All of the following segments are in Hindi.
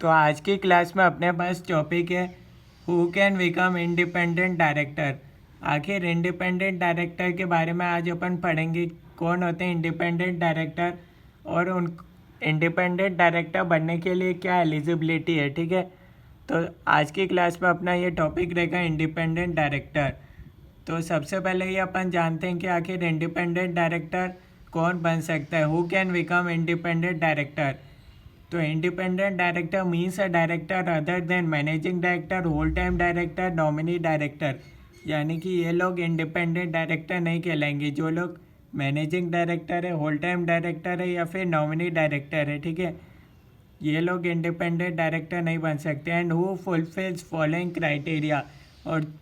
तो आज की क्लास में अपने पास टॉपिक है who can become independent director. आखिर इंडिपेंडेंट डायरेक्टर के बारे में आज अपन पढ़ेंगे, कौन होते हैं इंडिपेंडेंट डायरेक्टर और उन इंडिपेंडेंट डायरेक्टर बनने के लिए क्या एलिजिबिलिटी है। ठीक है, तो आज की क्लास में अपना ये टॉपिक रहेगा इंडिपेंडेंट डायरेक्टर। तो सबसे पहले ये अपन जानते हैं कि आखिर इंडिपेंडेंट डायरेक्टर कौन बन सकता है, who can become independent director. तो independent director means a director other than managing director, whole time director, nominee director. यानी कि ये लोग इंडिपेंडेंट डायरेक्टर नहीं कहलाएंगे जो लोग मैनेजिंग डायरेक्टर है, होल टाइम डायरेक्टर है या फिर नॉमिनी डायरेक्टर है। ठीक है, ये लोग इंडिपेंडेंट डायरेक्टर नहीं बन सकते। And who fulfils following criteria, और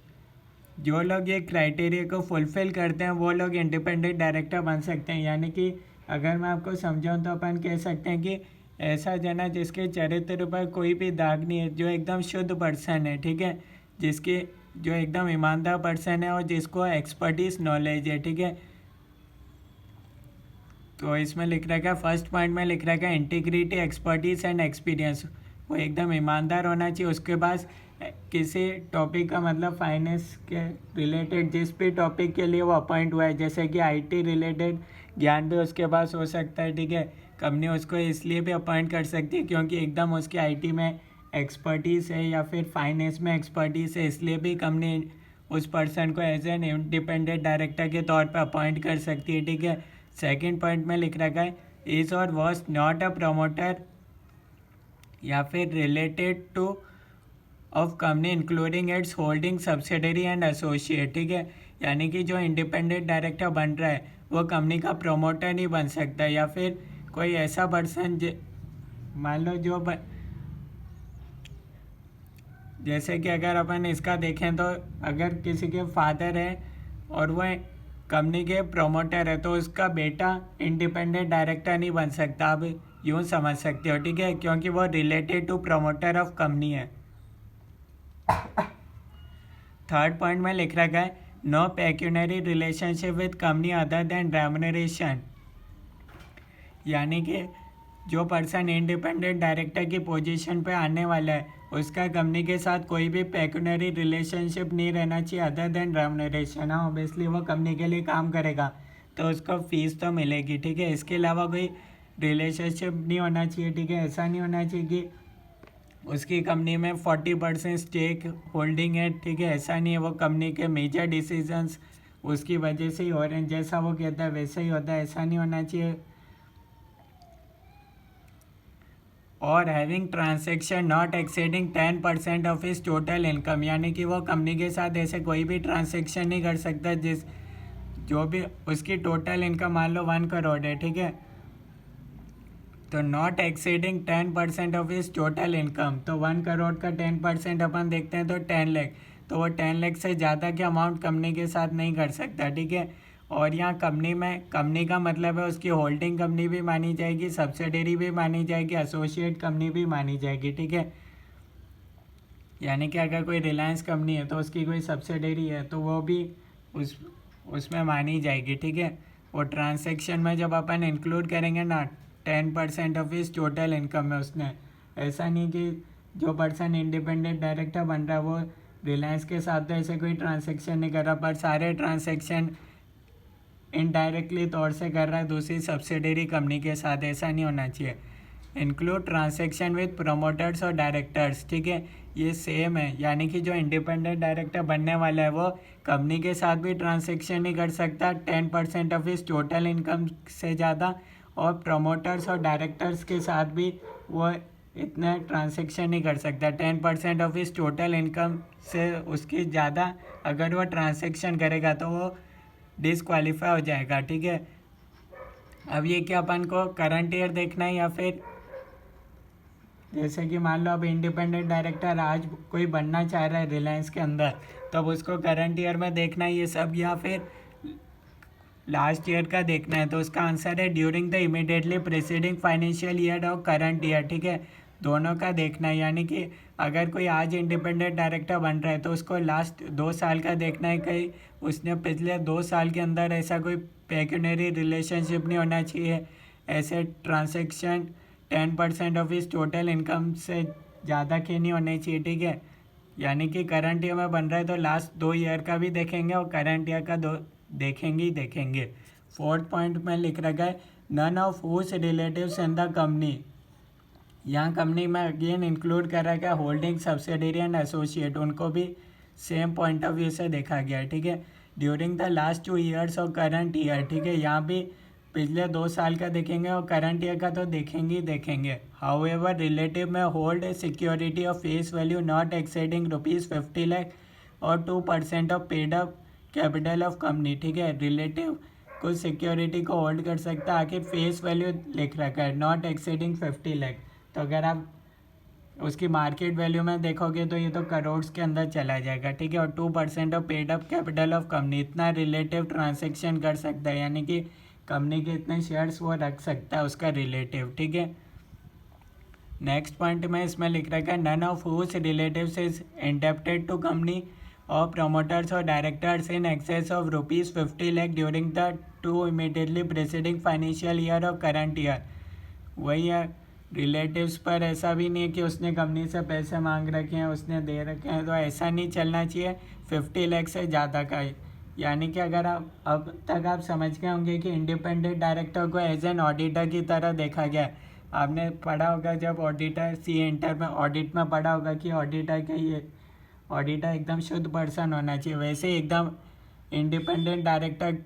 जो लोग ये क्राइटेरिया को फुलफिल करते हैं वो लोग इंडिपेंडेंट डायरेक्टर बन सकते हैं। यानी कि अगर मैं आपको समझाऊँ तो अपन कह सकते हैं कि ऐसा जना जिसके चरित्र पर कोई भी दाग नहीं है, जो एकदम शुद्ध पर्सन है। ठीक है, जिसके जो एकदम ईमानदार पर्सन है और जिसको एक्सपर्टीज नॉलेज है। ठीक है, तो इसमें लिख रखा है, फर्स्ट पॉइंट में लिख रखा है इंटीग्रिटी, एक्सपर्टीज एंड एक्सपीरियंस। वो एकदम ईमानदार होना चाहिए, उसके पास किसी टॉपिक का मतलब फाइनेंस के रिलेटेड जिस भी टॉपिक के लिए वो अपॉइंट हुआ है, जैसे कि आईटी रिलेटेड ज्ञान भी उसके पास हो सकता है। ठीक है, कंपनी उसको इसलिए भी अपॉइंट कर सकती है क्योंकि एकदम उसकी आईटी में एक्सपर्टीज़ है या फिर फाइनेंस में एक्सपर्टीज़ है, इसलिए भी कंपनी उस पर्सन को एज एन इंडिपेंडेंट डायरेक्टर के तौर पर अपॉइंट कर सकती है। ठीक है, सेकेंड पॉइंट में लिख रखा है इज और वॉज नॉट अ प्रमोटर या फिर related two of company including it's holding subsidiary and associate. ठीक है, यानी कि जो इंडिपेंडेंट डायरेक्टर बन रहा है वो कंपनी का प्रमोटर नहीं बन सकता या फिर कोई ऐसा पर्सन मान लो जो जैसे कि अगर अपन इसका देखें तो अगर किसी के फादर है और वह कंपनी के प्रमोटर है तो उसका बेटा इंडिपेंडेंट डायरेक्टर नहीं बन सकता। आप यूँ समझ सकते हो। ठीक है, क्योंकि वो related to promoter of company है। थर्ड पॉइंट में लिख रखा है no pecuniary relationship with company other than remuneration. यानी कि जो पर्सन इंडिपेंडेंट डायरेक्टर की पोजीशन पे आने वाला है उसका कंपनी के साथ कोई भी पेक्यूनरी रिलेशनशिप नहीं रहना चाहिए अदर देन रेम्यूनरेशन। हाँ, ऑब्वियसली वो कंपनी के लिए काम करेगा तो उसको फीस तो मिलेगी। ठीक है, इसके अलावा कोई रिलेशनशिप नहीं होना चाहिए। ठीक है, ऐसा नहीं होना चाहिए कि उसकी कंपनी में 40% स्टेक होल्डिंग है। ठीक है, ऐसा नहीं है, वो कंपनी के मेजर डिसीजंस उसकी वजह से ही हो रहे हैं, जैसा वो कहता है वैसा ही होता है, ऐसा नहीं होना चाहिए। और having transaction not exceeding 10% of his total income. यानी कि वो कंपनी के साथ ऐसे कोई भी ट्रांसेक्शन नहीं कर सकता जिस जो भी उसकी टोटल इनकम मान लो 1 करोड़ है। ठीक है, तो नॉट एक्सीडिंग 10% ऑफ इस टोटल इनकम। तो 1 करोड़ का 10% अपन देखते हैं तो 10 लाख। तो वो 10 लाख से ज़्यादा के अमाउंट कंपनी के साथ नहीं कर सकता। ठीक है, और यहाँ कंपनी का मतलब है उसकी होल्डिंग कंपनी भी मानी जाएगी, सब्सिडरी भी मानी जाएगी, एसोसिएट कंपनी भी मानी जाएगी। ठीक है, यानी कि अगर कोई रिलायंस कंपनी है तो उसकी कोई सब्सिडरी है तो वो भी उसमें मानी जाएगी। ठीक है, वो ट्रांसेक्शन में जब अपन इंक्लूड करेंगे ना 10% ऑफ इस टोटल इनकम में उसने, ऐसा नहीं कि जो पर्सन इंडिपेंडेंट डायरेक्टर बन रहा है वो रिलायंस के साथ तो ऐसे कोई ट्रांसेक्शन नहीं कर रहा, पर सारे ट्रांसेक्शन इनडायरेक्टली तौर से कर रहा है दूसरी सब्सिडरी कंपनी के साथ। ऐसा नहीं होना चाहिए। इंक्लूड ट्रांसेक्शन विद प्रमोटर्स और डायरेक्टर्स। ठीक है, ये सेम है, यानी कि जो इंडिपेंडेंट डायरेक्टर बनने वाला है वो कंपनी के साथ भी ट्रांसेक्शन नहीं कर सकता 10% ऑफ इस टोटल इनकम से ज़्यादा, और प्रमोटर्स और डायरेक्टर्स के साथ भी वो इतना ट्रांसेक्शन नहीं कर सकता 10% ऑफ इस टोटल इनकम से उसकी ज़्यादा। अगर वो ट्रांसेक्शन करेगा तो वो डिसक्वालीफाई हो जाएगा। ठीक है, अब ये क्या अपन को करंट ईयर देखना है या फिर जैसे कि मान लो अब इंडिपेंडेंट डायरेक्टर आज कोई बनना चाह रहा है रिलायंस के अंदर, तब उसको करंट ईयर में देखना है ये सब या फिर लास्ट ईयर का देखना है। तो उसका आंसर है during the immediately preceding financial year और करंट ईयर। ठीक है, दोनों का देखना है। यानी कि अगर कोई आज इंडिपेंडेंट डायरेक्टर बन रहा है तो उसको लास्ट 2 साल का देखना है, कहीं उसने पिछले 2 साल के अंदर ऐसा कोई पेक्यूनरी रिलेशनशिप नहीं होना चाहिए, ऐसे ट्रांसेक्शन 10% ऑफ इस टोटल इनकम से ज़्यादा की नहीं होनी चाहिए, ठीक है। यानी कि करंट ईयर में बन रहा है तो लास्ट 2 ईयर का भी देखेंगे और करंट ईयर का दो देखेंगे ही देखेंगे। फोर्थ पॉइंट में लिख रखा है none of whose relatives in the company. यहाँ कंपनी में अगेन इंक्लूड कर रखा है होल्डिंग सब्सिडरी एंड एसोसिएट, उनको भी सेम पॉइंट ऑफ व्यू से देखा गया है, ठीक है। ड्यूरिंग द लास्ट 2 ईयर्स और करंट ईयर, ठीक है, यहाँ भी पिछले 2 साल का देखेंगे और करंट ईयर का तो देखेंगे ही देखेंगे। हाउएवर रिलेटिव में hold security of face value not exceeding ₹50 lakh और 2% of paid up capital of company, ठीक है। रिलेटिव कुछ सिक्योरिटी को होल्ड कर सकता है, आखिर फेस वैल्यू लिख रखा है नॉट एक्सेडिंग 50 लाख, तो अगर आप उसकी मार्केट वैल्यू में देखोगे तो ये तो करोड़ के अंदर चला जाएगा, ठीक है। और 2% of paid up capital of company, इतना रिलेटिव ट्रांजेक्शन कर सकता है, यानी कि कंपनी के इतने शेयर्स वो रख सकता है उसका रिलेटिव, ठीक है। नेक्स्ट पॉइंट में इसमें लिख रखा है none of whose relatives is indebted to company और प्रमोटर्स और directors in excess of ₹50 lakh during the 2 immediately preceding financial year और करंट ईयर। वही है, रिलेटिव्स पर ऐसा भी नहीं है कि उसने कंपनी से पैसे मांग रखे हैं, उसने दे रखे हैं, तो ऐसा नहीं चलना चाहिए 50 लाख से ज़्यादा का ही। यानी कि अगर आप अब तक आप समझ गए होंगे कि इंडिपेंडेंट डायरेक्टर को एज एन ऑडिटर की तरह देखा गया है। आपने पढ़ा होगा जब ऑडिटर सीए इंटर में ऑडिट में पढ़ा होगा कि ऑडिटर के ये ऑडिटर एकदम शुद्ध पर्सन होना चाहिए, वैसे ही एकदम इंडिपेंडेंट डायरेक्टर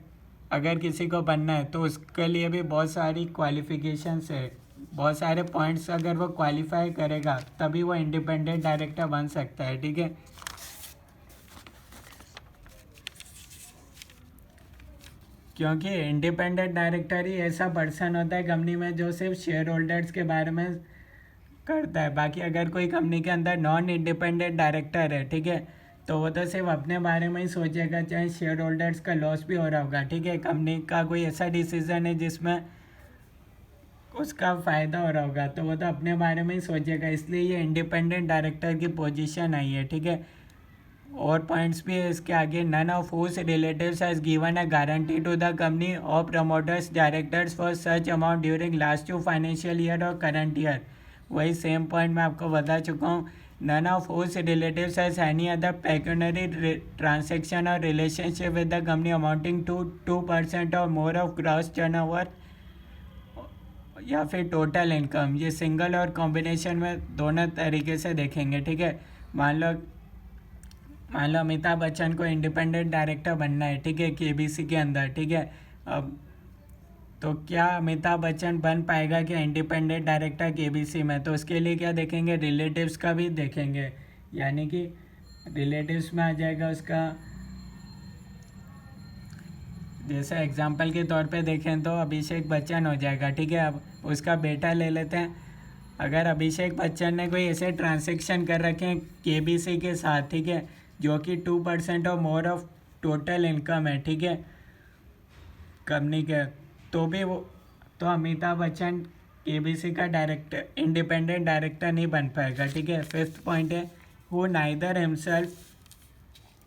अगर किसी को बनना है तो उसके लिए भी बहुत सारी क्वालिफिकेशंस है, बहुत सारे पॉइंट्स अगर वो क्वालिफाई करेगा तभी वो इंडिपेंडेंट डायरेक्टर बन सकता है, ठीक है। क्योंकि इंडिपेंडेंट डायरेक्टर ही ऐसा पर्सन होता है कंपनी में जो सिर्फ शेयर होल्डर्स के बारे में करता है। बाकी अगर कोई कंपनी के अंदर नॉन इंडिपेंडेंट डायरेक्टर है, ठीक है, तो वो तो सिर्फ अपने बारे में ही सोचेगा, चाहे शेयर होल्डर्स का लॉस भी हो रहा होगा, ठीक है। कंपनी का कोई ऐसा डिसीजन है जिसमें उसका फ़ायदा हो रहा होगा तो वो तो अपने बारे में ही सोचेगा, इसलिए ये इंडिपेंडेंट डायरेक्टर की पोजीशन आई है, ठीक है। और पॉइंट्स भी है इसके आगे none of whose relatives has given a guarantee to the company और promoters directors for such amount during last 2 financial year और करंट ईयर। वही सेम पॉइंट मैं आपको बता चुका हूँ। None of whose relatives has any other pecuniary transaction और relationship with the company amounting to 2% और मोर ऑफ ग्रॉस टर्नओवर या फिर टोटल इनकम। ये सिंगल और कॉम्बिनेशन में दोनों तरीके से देखेंगे, ठीक है। मान लो अमिताभ बच्चन को इंडिपेंडेंट डायरेक्टर बनना है, ठीक है, केबीसी के अंदर, ठीक है। अब तो क्या अमिताभ बच्चन बन पाएगा क्या इंडिपेंडेंट डायरेक्टर केबीसी में? तो उसके लिए क्या देखेंगे, रिलेटिव्स का भी देखेंगे। यानी कि रिलेटिव्स में आ जाएगा उसका, जैसे एग्जांपल के तौर पे देखें तो अभिषेक बच्चन हो जाएगा, ठीक है। अब उसका बेटा ले लेते हैं। अगर अभिषेक बच्चन ने कोई ऐसे ट्रांजेक्शन कर रखे हैं केबीसी के साथ, ठीक है, जो कि 2% और मोर ऑफ टोटल इनकम है, ठीक है, कंपनी के, तो भी वो तो अमिताभ बच्चन केबीसी का डायरेक्टर इंडिपेंडेंट डायरेक्टर नहीं बन पाएगा, ठीक है। फिफ्थ पॉइंट है who neither himself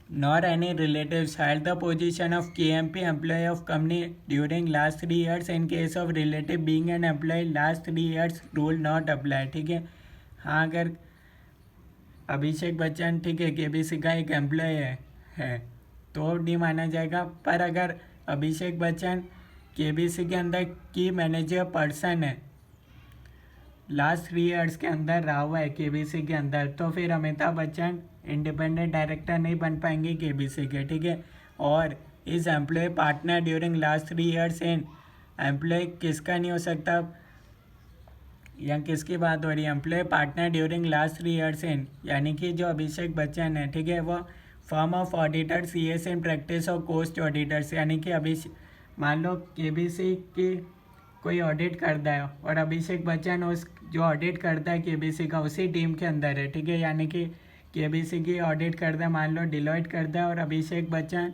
nor any relatives held the position of KMP employee of company during last 3 years. In case of relative being an employee last 3 years rule not apply, ठीक है। हाँ, अगर अभिषेक बच्चन, ठीक है, केबीसी का एक एम्प्लॉय है तो नहीं माना जाएगा। पर अगर अभिषेक बच्चन केबीसी के अंदर की मैनेजर पर्सन है, लास्ट 3 ईयर्स के अंदर रहा हुआ है केबीसी के अंदर, तो फिर अमिताभ बच्चन इंडिपेंडेंट डायरेक्टर नहीं बन पाएंगे केबीसी के, ठीक है। और इस employ partner during last 3 years in, employ किसका नहीं हो सकता या किसकी बात हो रही है, employ partner during last 3 years in, यानी कि जो अभिषेक बच्चन है, ठीक है, वो firm of auditor CS in practice और कोस्ट ऑडिटर्स, यानी कि मान लो केबीसी की कोई ऑडिट करता है और अभिषेक बच्चन उस जो ऑडिट करता है केबीसी का उसी टीम के अंदर है, ठीक है। यानी कि केबीसी की ऑडिट करता है, मान लो डिलॉयट करता है और अभिषेक बच्चन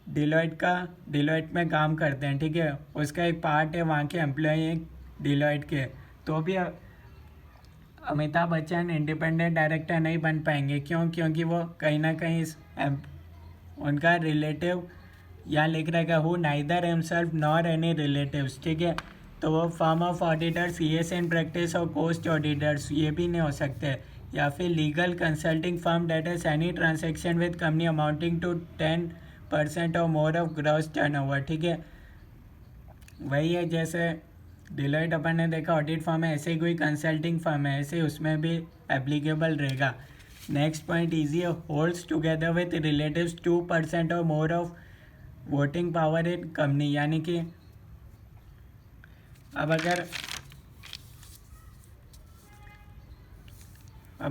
डिलॉयट में काम करते हैं, ठीक है, उसका एक पार्ट है वहाँ के एम्प्लॉय एक डिलॉयट के, तो भी अमिताभ बच्चन इंडिपेंडेंट डायरेक्टर नहीं बन पाएंगे। क्यों? क्योंकि वो कहीं ना कहीं उनका रिलेटिव यहाँ लिख रहेगा who neither himself nor any relatives, ठीक है, तो वो firm of auditors CS in practice और कोस्ट ऑडिटर्स ये भी नहीं हो सकते, या फिर legal consulting firm that is any transaction with company amounting to 10% और मोर ऑफ ग्रॉस टर्नओवर, ठीक है। वही है जैसे डिलॉयट अपन ने देखा ऑडिट फर्म है, ऐसे ही कोई कंसल्टिंग फर्म है, ऐसे उसमें भी एप्लीकेबल रहेगा। Next point easy holds together with relatives 2% और more of voting power in company, यानी कि अब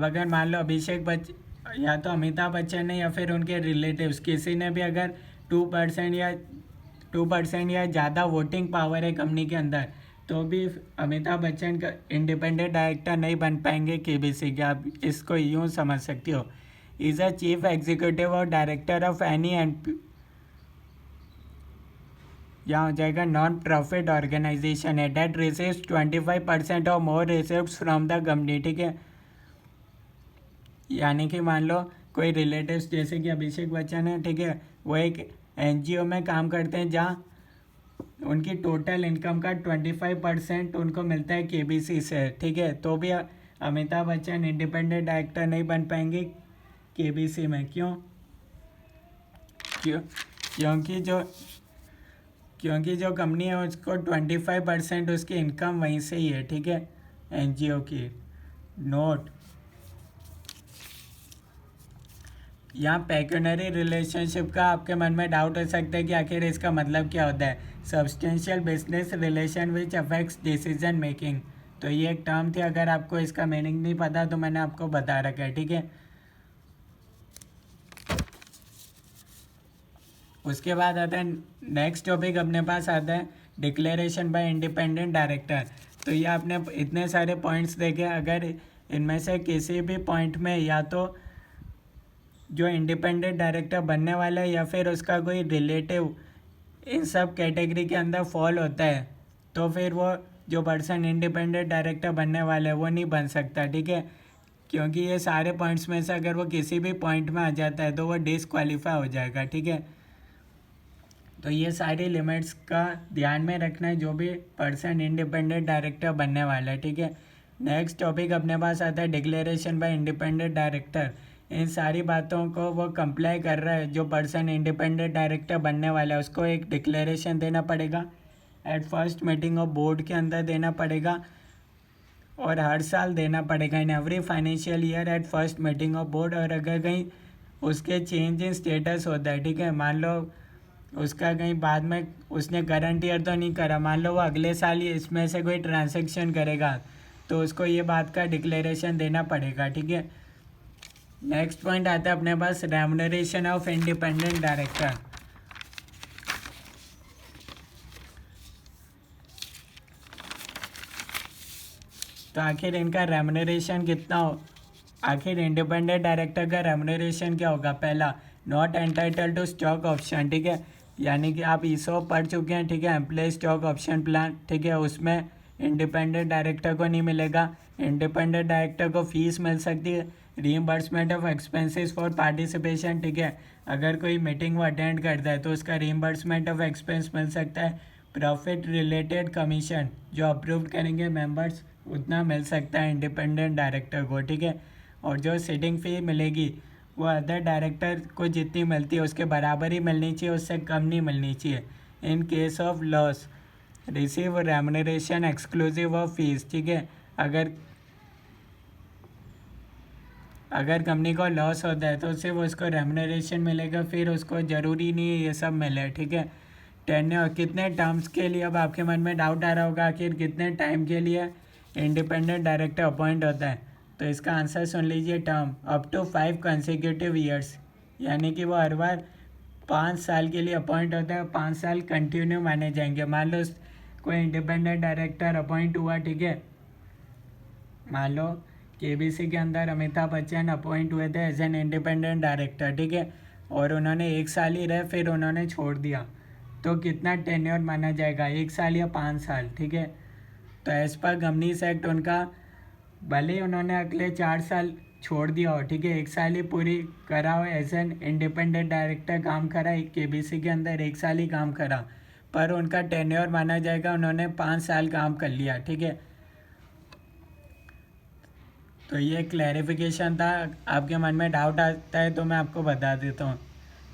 अगर मान लो अभिषेक बच्चन या तो अमिताभ बच्चन ने या फिर उनके रिलेटिव्स किसी ने भी अगर 2% या ज़्यादा वोटिंग पावर है कंपनी के अंदर, तो भी अमिताभ बच्चन का इंडिपेंडेंट डायरेक्टर नहीं बन पाएंगे केबीसी के। आप इसको यूँ समझ सकते हो, इज़ अ चीफ एग्जीक्यूटिव और डायरेक्टर ऑफ एनी यहाँ हो जाएगा नॉन प्रॉफिट ऑर्गेनाइजेशन है डेट रिसीव्स 25% और मोर रिसिप्ट फ्रॉम द कंपनी, ठीक है। यानी कि मान लो कोई रिलेटिव्स जैसे कि अभिषेक बच्चन है, ठीक है, वो एक एनजीओ में काम करते हैं जहाँ उनकी टोटल इनकम का 25% उनको मिलता है केबीसी से, ठीक है। तो भी अमिताभ बच्चन इंडिपेंडेंट डायरेक्टर नहीं बन पाएंगे केबीसी में। क्यों? क्योंकि जो कंपनी है उसको 25% उसकी इनकम वहीं से ही है, ठीक है, एनजीओ की। नोट, यहाँ पेक्यूनरी रिलेशनशिप का आपके मन में डाउट हो सकता है कि आखिर इसका मतलब क्या होता है। Substantial business relation which affects decision making, तो ये एक टर्म थी, अगर आपको इसका मीनिंग नहीं पता तो मैंने आपको बता रखा है, ठीक है। उसके बाद आता है नेक्स्ट टॉपिक अपने पास आता है डिक्लेरेशन बाय इंडिपेंडेंट डायरेक्टर। तो ये आपने इतने सारे पॉइंट्स देखे, अगर इनमें से किसी भी पॉइंट में या तो जो इंडिपेंडेंट डायरेक्टर बनने वाला है या फिर उसका कोई रिलेटिव इन सब कैटेगरी के अंदर फॉल होता है, तो फिर वो जो पर्सन इंडिपेंडेंट डायरेक्टर बनने वाला है वो नहीं बन सकता, ठीक है। क्योंकि ये सारे पॉइंट्स में से अगर वो किसी भी पॉइंट में आ जाता है तो वो डिसक्वालीफाई हो जाएगा, ठीक है। तो ये सारी लिमिट्स का ध्यान में रखना है जो भी पर्सन इंडिपेंडेंट डायरेक्टर बनने वाला है, ठीक है। नेक्स्ट टॉपिक अपने पास आता है डिक्लेरेशन बाय इंडिपेंडेंट डायरेक्टर। इन सारी बातों को वो कंप्लाई कर रहा है, जो पर्सन इंडिपेंडेंट डायरेक्टर बनने वाला है उसको एक डिक्लेरेशन देना पड़ेगा, at first meeting of board के अंदर देना पड़ेगा और हर साल देना पड़ेगा in every financial year at first meeting of board. और अगर कहीं उसके चेंज इन स्टेटस होता है, ठीक है, मान लो उसका कहीं बाद में उसने करंट ईयर तो नहीं करा, मान लो वो अगले साल ही इसमें से कोई ट्रांजैक्शन करेगा तो उसको ये बात का डिक्लेरेशन देना पड़ेगा, ठीक है। नेक्स्ट पॉइंट आता है अपने पास रेम्युनरेशन ऑफ इंडिपेंडेंट डायरेक्टर। तो आखिर इनका रेम्युनरेशन कितना हो, आखिर इंडिपेंडेंट डायरेक्टर का रेम्युनरेशन क्या होगा। पहला, not entitle to stock option, ठीक है, यानी कि आप ईसॉप पढ़ चुके हैं, ठीक है, एम्प्लॉय स्टॉक ऑप्शन प्लान, ठीक है, उसमें इंडिपेंडेंट डायरेक्टर को नहीं मिलेगा। इंडिपेंडेंट डायरेक्टर को फीस मिल सकती है, reimbursement of expenses for participation, ठीक है, अगर कोई मीटिंग वो अटेंड करता है तो उसका रीइंबर्समेंट ऑफ एक्सपेंस मिल सकता है। प्रॉफिट रिलेटेड कमीशन जो अप्रूव करेंगे मेंबर्स उतना मिल सकता है इंडिपेंडेंट डायरेक्टर को, ठीक है। और जो सिटिंग फ़ी मिलेगी वो अदर डायरेक्टर को जितनी मिलती है उसके बराबर ही मिलनी चाहिए, उससे कम नहीं मिलनी चाहिए। In case of loss receive remuneration exclusive of fees, ठीक है, अगर कंपनी को लॉस होता है तो सिर्फ उसको रेम्युनरेशन मिलेगा, फिर उसको ज़रूरी नहीं है ये सब मिले, ठीक है। टेन्योर कितने टर्म्स के लिए, अब आपके मन में डाउट आ रहा होगा आखिर कितने टाइम के लिए इंडिपेंडेंट डायरेक्टर अपॉइंट होता है। तो इसका आंसर सुन लीजिए, term up to 5 consecutive years, यानी कि वो हर बार 5 साल के लिए अपॉइंट होता है, 5 साल कंटिन्यू माने जाएंगे। मान लो कोई इंडिपेंडेंट डायरेक्टर अपॉइंट हुआ, ठीक है, मान लो केबीसी के अंदर अमिताभ बच्चन अपॉइंट हुए थे एज एन इंडिपेंडेंट डायरेक्टर, ठीक है, और उन्होंने 1 साल ही रहे फिर उन्होंने छोड़ दिया, तो कितना टेन्योर माना जाएगा, 1 साल या 5 साल, ठीक है। तो एज पर गवर्नेंस एक्ट उनका भले ही उन्होंने अगले 4 साल छोड़ दिया हो, ठीक है, 1 साल ही पूरी करा हो एज एन इंडिपेंडेंट डायरेक्टर काम करा, केबीसी के अंदर 1 साल ही काम करा, पर उनका टेन्योर माना जाएगा उन्होंने 5 साल काम कर लिया, ठीक है। तो ये क्लैरिफिकेशन था। आपके मन में डाउट आता है तो मैं आपको बता देता हूँ।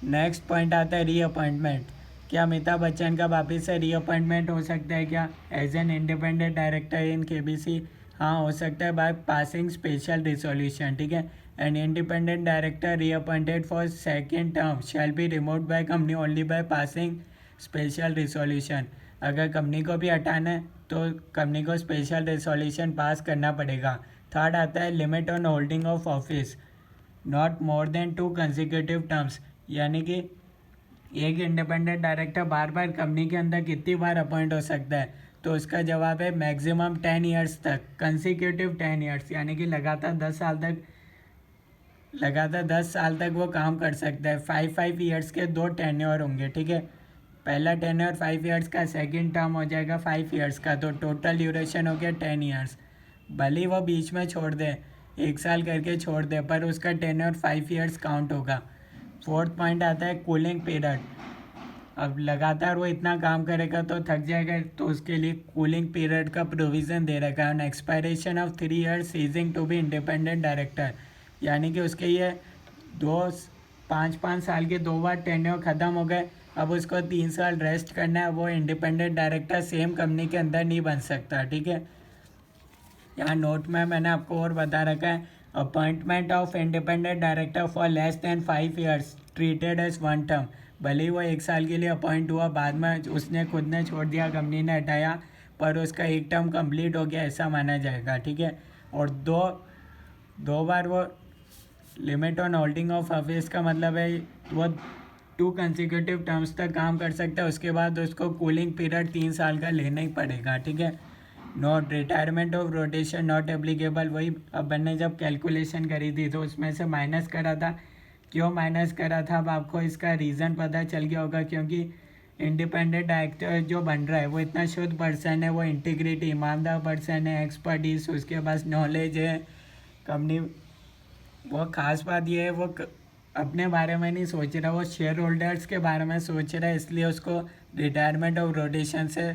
नेक्स्ट पॉइंट आता है रीअपॉइंटमेंट। क्या अमिताभ बच्चन का वापस से रीअपॉइंटमेंट हो सकता है क्या as an independent director in KBC? हाँ, हो सकता है बाय पासिंग स्पेशल रिजोल्यूशन। ठीक है। N independent director reappointed for second term shall be removed by company only by passing special resolution. अगर कंपनी को भी हटाना है तो कंपनी को स्पेशल रिजोल्यूशन पास करना पड़ेगा। थर्ड आता है limit on holding of office not more than 2 consecutive terms. यानी कि एक इंडिपेंडेंट डायरेक्टर बार बार कंपनी के अंदर कितनी बार अपॉइंट हो सकता है? तो उसका जवाब है मैक्सिमम 10 ईयर्स तक, कंसेक्यूटिव 10 ईयर्स, यानी कि लगातार 10 साल तक वो काम कर सकता है। 5 ईयर्स के 2 टेन्योर होंगे। ठीक है। पहला टेन्योर 5 ईयर्स का, सेकेंड टर्म हो जाएगा 5 ईयर्स का, तो टोटल ड्यूरेशन हो गया 10 ईयर्स। भले ही वो बीच में छोड़ दे, 1 साल करके छोड़ दे, पर उसका टेन्योर 5 ईयर्स काउंट होगा। फोर्थ पॉइंट आता है कूलिंग पीरियड। अब लगातार वो इतना काम करेगा तो थक जाएगा, तो उसके लिए कूलिंग पीरियड का प्रोविज़न दे रखा है। On expiration of 3 years ceasing to be independent director, यानी कि उसके ये 5-5 साल के 2 बार टेन्योर ख़त्म हो गए, अब उसको 3 साल रेस्ट करना है। वो इंडिपेंडेंट डायरेक्टर सेम कंपनी के अंदर नहीं बन सकता। ठीक है। यहाँ नोट में मैंने आपको और बता रखा है appointment of independent director for less than 5 years treated as one term. भले ही वो 1 साल के लिए अपॉइंट हुआ, बाद में उसने खुद ने छोड़ दिया, कंपनी ने हटाया, पर उसका एक टर्म कंप्लीट हो गया ऐसा माना जाएगा। ठीक है। और दो दो बार वो limit on holding of office का मतलब है वो 2 कंसेक्यूटिव टर्म्स तक काम कर सकता है, उसके बाद उसको कूलिंग पीरियड 3 साल का लेना ही पड़ेगा। ठीक है। Not retirement of rotation not applicable. वही अब मैंने जब कैलकुलेशन करी थी तो उसमें से माइनस करा था। क्यों माइनस करा था अब आपको इसका रीज़न पता चल गया होगा, क्योंकि इंडिपेंडेंट डायरेक्टर जो बन रहा है वो इतना शुद्ध पर्सन है, वो इंटीग्रिटी ईमानदार पर्सन है, एक्सपर्टीज उसके पास नॉलेज है कंपनी। वो खास बात ये है वो अपने बारे में नहीं सोच रहा, वो शेयर होल्डर्स के बारे में सोच रहा है, इसलिए उसको रिटायरमेंट ऑफ रोटेशन से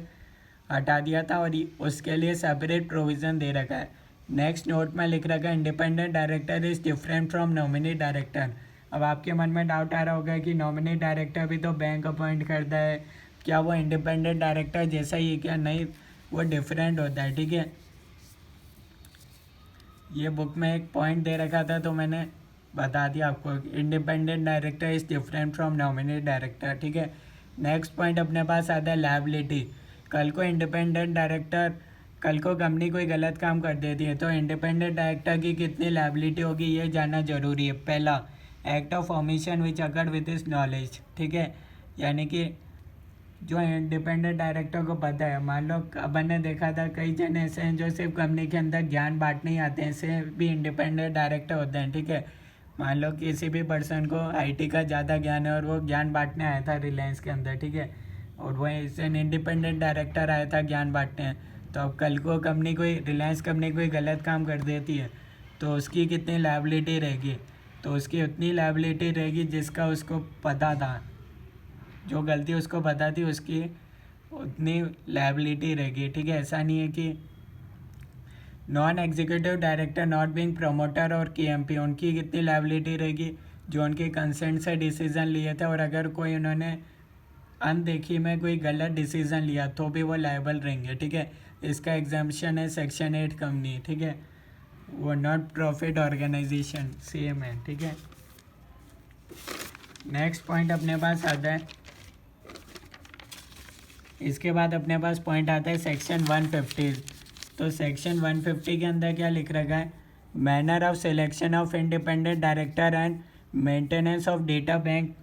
हटा दिया था और उसके लिए सेपरेट प्रोविज़न दे रखा है। नेक्स्ट नोट में लिख रखा है independent director is different from nominee director. अब आपके मन में डाउट आ रहा होगा कि नॉमिनी डायरेक्टर भी तो बैंक अपॉइंट करता है, क्या वो इंडिपेंडेंट डायरेक्टर जैसा ही है क्या? नहीं, वो डिफरेंट होता है। ठीक है। ये बुक में एक पॉइंट दे रखा था तो मैंने बता दिया आपको, independent director is different from nominee director. ठीक है। नेक्स्ट पॉइंट अपने पास आता है लायबिलिटी। कल को इंडिपेंडेंट डायरेक्टर, कल को कंपनी कोई गलत काम कर देती है तो इंडिपेंडेंट डायरेक्टर की कितनी लायबिलिटी होगी ये जानना जरूरी है। पहला, act of omission which occurred with his knowledge. ठीक है। यानी कि जो इंडिपेंडेंट डायरेक्टर को पता है, मान लो अपन ने देखा था कई जन ऐसे हैं जो सिर्फ कंपनी के अंदर ज्ञान बांटने ही आते हैं, ऐसे भी इंडिपेंडेंट डायरेक्टर होते हैं। ठीक है। मान लो किसी भी पर्सन को आईटी का ज़्यादा ज्ञान है और वो ज्ञान बांटने आया था रिलायंस के अंदर। ठीक है। और वो ऐसे इंडिपेंडेंट डायरेक्टर आया था ज्ञान बांटने, तो अब कल को कंपनी कोई रिलायंस कंपनी कोई गलत काम कर देती है तो उसकी कितनी लायबिलिटी रहेगी? तो उसकी उतनी लायबिलिटी रहेगी जिसका उसको पता था, जो गलती उसको पता थी उसकी उतनी लायबिलिटी रहेगी। ठीक है। ऐसा नहीं है कि non executive director not being promoter और केएमपी, उनकी कितनी लायबिलिटी रहेगी? जो उनके कंसेंट से डिसीजन लिए थे और अगर कोई उन्होंने अनदेखी में कोई गलत डिसीजन लिया तो भी वो लायबल रहेंगे। ठीक है। इसका एग्जाम्पशन है सेक्शन 8 कंपनी। ठीक है। वो नॉट प्रॉफिट ऑर्गेनाइजेशन सेम है। ठीक है। नेक्स्ट पॉइंट अपने पास आता है, इसके बाद अपने पास पॉइंट आता है सेक्शन 150। तो सेक्शन 150 के अंदर क्या लिख रखा है? Manner of selection of independent director and maintenance of data bank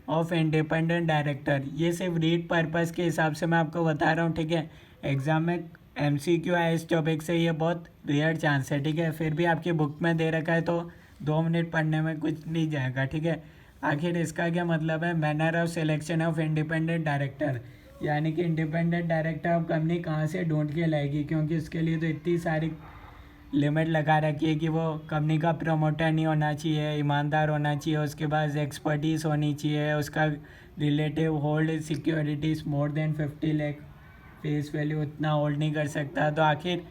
of independent director. ये सिर्फ रीड पर्पस के हिसाब से मैं आपको बता रहा हूँ। ठीक है। एग्जाम में MCQ आए इस टॉपिक से, ये बहुत रेयर चांस है। ठीक है। फिर भी आपकी बुक में दे रखा है तो 2 मिनट पढ़ने में कुछ नहीं जाएगा। ठीक है। आखिर इसका क्या मतलब है? Manner of selection of independent director, यानी कि इंडिपेंडेंट डायरेक्टर अब कंपनी कहाँ से ढूंढ के लाएगी, क्योंकि उसके लिए तो इतनी सारी लिमिट लगा रखी है कि वो कंपनी का प्रमोटर नहीं होना चाहिए, ईमानदार होना चाहिए, उसके पास एक्सपर्टीज़ होनी चाहिए, उसका relative hold securities more than 50 lakh, face value उतना होल्ड नहीं कर सकता। तो आखिर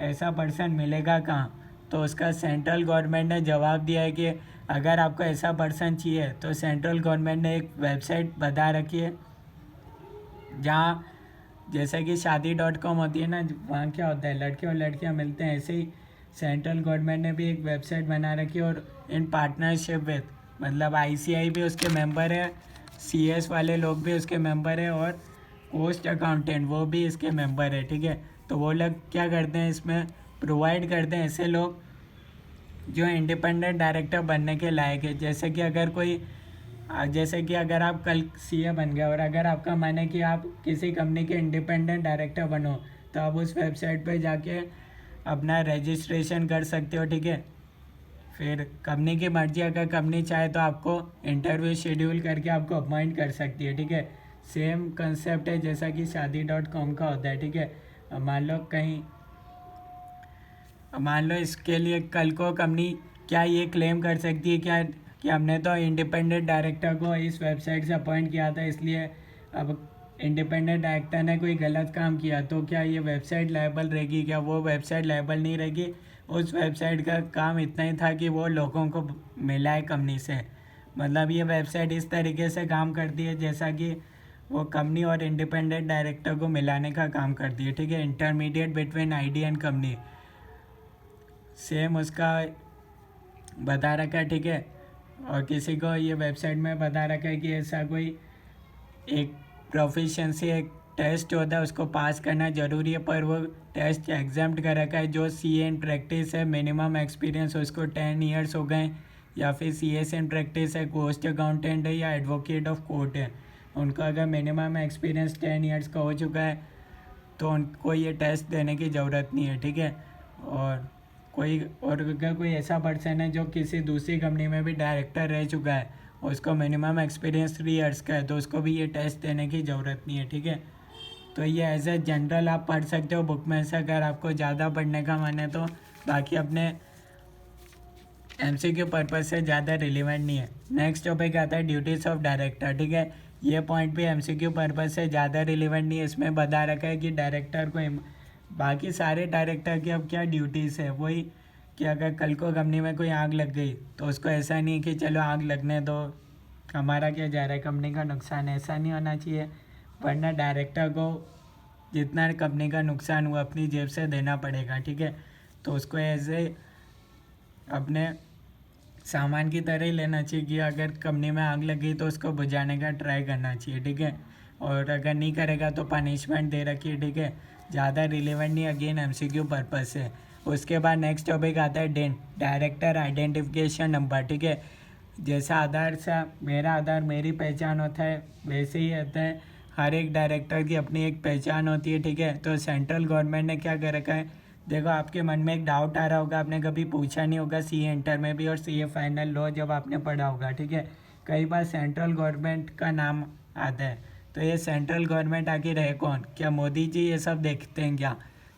ऐसा पर्सन मिलेगा कहाँ? तो उसका सेंट्रल गवर्नमेंट ने जवाब दिया है कि अगर आपको ऐसा पर्सन चाहिए तो सेंट्रल गवर्नमेंट ने एक वेबसाइट बता रखी है जहाँ जैसे कि शादी.com होती है ना, वहाँ क्या होता है लड़के और लड़कियाँ मिलते हैं, ऐसे ही सेंट्रल गवर्नमेंट ने भी एक वेबसाइट बना रखी है और इन पार्टनरशिप विद मतलब ICI भी उसके मेंबर है, CS वाले लोग भी उसके मेंबर है और पोस्ट अकाउंटेंट वो भी इसके मेंबर है, ठीक है। तो वो लोग क्या करते हैं इसमें प्रोवाइड करते हैं ऐसे लोग जो इंडिपेंडेंट डायरेक्टर बनने के लायक है। जैसे कि अगर आप कल CA बन गए और अगर आपका मन है कि आप किसी कंपनी के इंडिपेंडेंट डायरेक्टर बनो तो आप उस वेबसाइट पे जाके अपना रजिस्ट्रेशन कर सकते हो, ठीक है। फिर कंपनी की मर्जी, अगर कंपनी चाहे तो आपको इंटरव्यू शेड्यूल करके आपको अपॉइंट कर सकती है, ठीक है। सेम कंसेप्ट है जैसा कि शादी.com का होता है, ठीक है। अब मान लो इसके लिए कल को कंपनी क्या ये क्लेम कर सकती है क्या कि हमने तो इंडिपेंडेंट डायरेक्टर को इस वेबसाइट से अपॉइंट किया था, इसलिए अब इंडिपेंडेंट डायरेक्टर ने कोई गलत काम किया तो क्या ये वेबसाइट लायबल रहेगी? क्या वो वेबसाइट लायबल नहीं रहेगी। उस वेबसाइट का काम इतना ही था कि वो लोगों को मिलाए कंपनी से। मतलब ये वेबसाइट इस तरीके से काम करती है जैसा कि वो कंपनी और इंडिपेंडेंट डायरेक्टर को मिलाने का काम करती है, ठीक है। Intermediate between ID and company, same उसका बता रखा है, ठीक है। और किसी को ये वेबसाइट में बता रखा है कि ऐसा कोई एक प्रोफिशिएंसी एक टेस्ट होता है उसको पास करना ज़रूरी है, पर वो टेस्ट एग्जाम्प्ट कर रखा है जो CA इन प्रैक्टिस है, मिनिमम एक्सपीरियंस उसको 10 ईयर्स हो गए, या फिर CS इन प्रैक्टिस है, कोस्ट अकाउंटेंट है या एडवोकेट ऑफ कोर्ट है, उनको अगर मिनिमम एक्सपीरियंस 10 ईयर्स का हो चुका है तो उनको ये टेस्ट देने की ज़रूरत नहीं है, ठीक है। और अगर कोई ऐसा पर्सन है जो किसी दूसरी कंपनी में भी डायरेक्टर रह चुका है और उसको मिनिमम एक्सपीरियंस 3 ईयर्स का है तो उसको भी ये टेस्ट देने की ज़रूरत नहीं है, ठीक है। तो ये एज ए जनरल आप पढ़ सकते हो बुक में से अगर आपको ज़्यादा पढ़ने का मन है तो, बाकी अपने MCQ पर्पज़ से ज़्यादा रिलेवेंट नहीं है। नेक्स्ट टॉपिक आता है ड्यूटीज़ ऑफ डायरेक्टर, ठीक है। ये पॉइंट भी MCQ पर्पज़ से ज़्यादा रिलेवेंट नहीं है। इसमें बता रखा है कि डायरेक्टर को बाकी सारे डायरेक्टर की अब क्या ड्यूटीज़ है वही कि अगर कल को कंपनी में कोई आग लग गई तो उसको ऐसा नहीं कि चलो आग लगने दो, हमारा क्या जा रहा है, कंपनी का नुकसान, ऐसा नहीं होना चाहिए। वरना डायरेक्टर को जितना कंपनी का नुकसान हुआ अपनी जेब से देना पड़ेगा, ठीक है। तो उसको ऐसे अपने सामान की तरह ही लेना चाहिए कि अगर कंपनी में आग लगी तो उसको बुझाने का ट्राई करना चाहिए, ठीक है। और अगर नहीं करेगा तो पनिशमेंट दे रखी है, ठीक है। ज़्यादा रिलेवेंट नहीं, अगेन MCQ पर्पज़ से। उसके बाद नेक्स्ट टॉपिक आता है डेन, डायरेक्टर आइडेंटिफिकेशन नंबर, ठीक है। जैसा आधार सा मेरा आधार मेरी पहचान होता है वैसे ही होता है हर एक डायरेक्टर की अपनी एक पहचान होती है, ठीक है। तो सेंट्रल गवर्नमेंट ने क्या कर रखा है, देखो आपके मन में एक डाउट आ रहा होगा, आपने कभी पूछा नहीं होगा CA इंटर में भी और CA फाइनल लो जब आपने पढ़ा होगा, ठीक है। कई बार सेंट्रल गवर्नमेंट का नाम आता है तो ये सेंट्रल गवर्नमेंट आखिर है कौन, क्या मोदी जी ये सब देखते हैं क्या?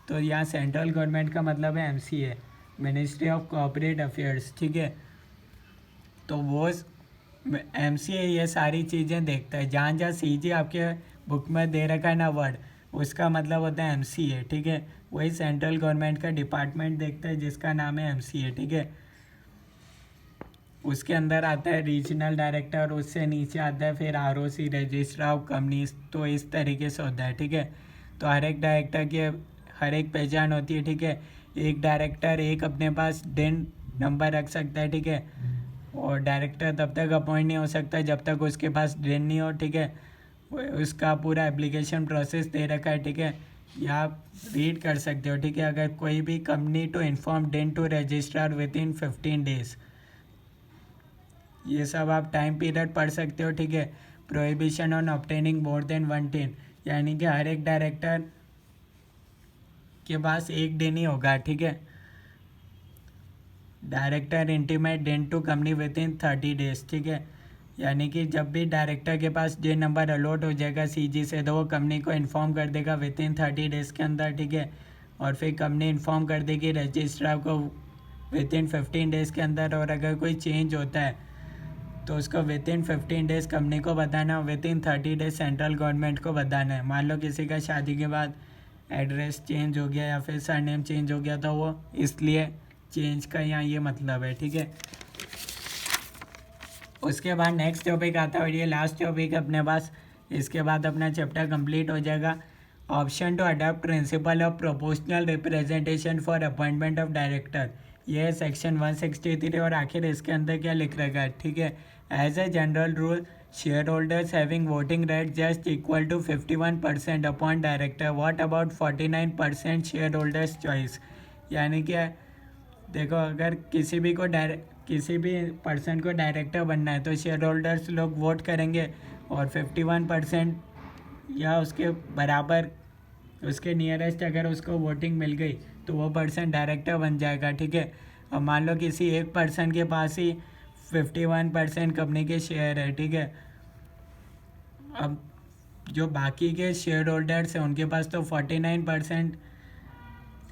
तो यहाँ सेंट्रल गवर्नमेंट का मतलब है MCA, ministry of corporate affairs, ठीक है। तो वो MCA ये सारी चीज़ें देखता है। जहाँ जहाँ CG आपके बुक में दे रखा है ना वर्ड, उसका मतलब होता है MCA, ठीक है। वही सेंट्रल गवर्नमेंट का डिपार्टमेंट देखता है जिसका नाम है MCA, ठीक है। उसके अंदर आता है रीजनल डायरेक्टर, उससे नीचे आता है फिर ROC, रजिस्ट्रार ऑफ कंपनीज। तो इस तरीके से होता है, ठीक है। तो हर एक डायरेक्टर की हर एक पहचान होती है, ठीक है। एक डायरेक्टर एक अपने पास डेन नंबर रख सकता है, ठीक है। और डायरेक्टर तब तक अपॉइंट नहीं हो सकता जब तक उसके पास डेन नहीं हो, ठीक है। उसका पूरा एप्लीकेशन प्रोसेस दे रखा है, ठीक है। या आप रीड कर सकते हो, ठीक है। अगर कोई भी company to inform then to registrar within 15 days, ये सब आप टाइम पीरियड पढ़ सकते हो, ठीक है। Prohibition on obtaining more than 1 दिन, यानी कि हर एक डायरेक्टर के पास एक दिन ही होगा, ठीक है। Director intimate then to company within 30 days, ठीक है। यानी कि जब भी डायरेक्टर के पास डे नंबर अलॉट हो जाएगा CG से तो वो कंपनी को इन्फॉर्म कर देगा विद इन 30 डेज़ के अंदर, ठीक है। और फिर कंपनी इन्फॉर्म कर देगी रजिस्ट्रार को विद इन 15 डेज़ के अंदर। और अगर कोई चेंज होता है तो उसको विद इन 15 डेज़ कंपनी को बताना, with in 30 days central government को बताना है। मान लो किसी का शादी के बाद एड्रेस चेंज हो गया या फिर सरनेम चेंज हो गया तो वो इसलिए चेंज का यहाँ ये मतलब है, ठीक है। उसके बाद नेक्स्ट टॉपिक आता है और ये लास्ट टॉपिक है अपने पास, इसके बाद अपना चैप्टर कंप्लीट हो जाएगा। Option to adopt principle of proportional representation for appointment of director, ये है सेक्शन 163। और आखिर इसके अंदर क्या लिख रखा है, ठीक है। As a general rule shareholders having voting right just equal to 51% upon director, what about 49% shareholders choice. यानी कि देखो, अगर किसी भी पर्सन को डायरेक्टर बनना है तो शेयर होल्डर्स लोग वोट करेंगे और 51% या उसके बराबर, उसके नियरेस्ट अगर उसको वोटिंग मिल गई तो वो पर्सन डायरेक्टर बन जाएगा, ठीक है। अब मान लो किसी एक पर्सन के पास ही 51% कंपनी के शेयर है, ठीक है। अब जो बाकी के शेयर होल्डर्स हैं उनके पास तो 49%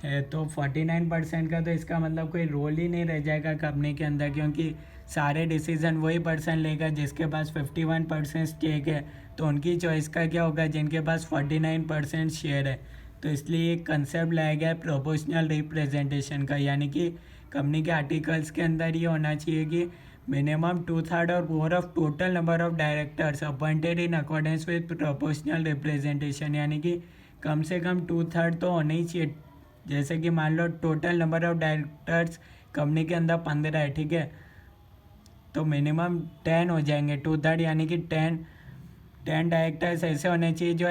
है, तो 49% का तो इसका मतलब कोई रोल ही नहीं रह जाएगा कंपनी के अंदर, क्योंकि सारे डिसीजन वही पर्सन लेगा जिसके पास 51% स्टेक है। तो उनकी चॉइस का क्या होगा, जिनके पास 49% शेयर है। तो इसलिए एक कंसेप्ट लाया गया है प्रोपोर्शनल रिप्रेजेंटेशन का, यानी कि कंपनी के आर्टिकल्स के अंदर ये होना चाहिए कि मिनिमम 2/3 और more of total number of directors appointed in accordance with proportional representation, यानी कि कम से कम 2/3 तो होना ही चाहिए। जैसे कि मान लो total number of directors company के अंदर 15 है, ठीक है, तो मिनिमम 10 हो जाएंगे, 2/3 यानी कि 10 डायरेक्टर्स ऐसे होने चाहिए जो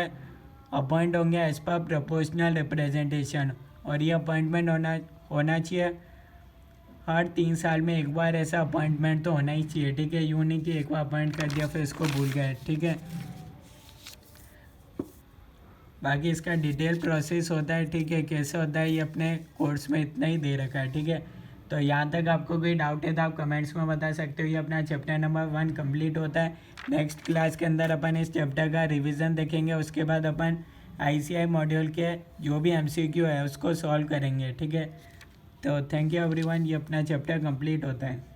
अपॉइंट होंगे एज पर प्रोपोर्शनल रिप्रेजेंटेशन। और ये अपॉइंटमेंट होना चाहिए हर 3 साल में एक बार, ऐसा अपॉइंटमेंट तो होना ही चाहिए, ठीक है। यूँ नहीं कि एक बार अपॉइंट कर दिया फिर इसको भूल गए, ठीक है। बाकी इसका डिटेल प्रोसेस होता है, ठीक है, कैसे होता है ये अपने कोर्स में इतना ही दे रखा है, ठीक है। तो यहाँ तक आपको कोई डाउट है तो आप कमेंट्स में बता सकते हो। ये अपना चैप्टर नंबर 1 कंप्लीट होता है। नेक्स्ट क्लास के अंदर अपन इस चैप्टर का रिवीजन देखेंगे, उसके बाद अपन ICI मॉड्यूल के जो भी MCQ है उसको सॉल्व करेंगे, ठीक है। तो थैंक यू एवरीवन, ये अपना चैप्टर कंप्लीट होता है।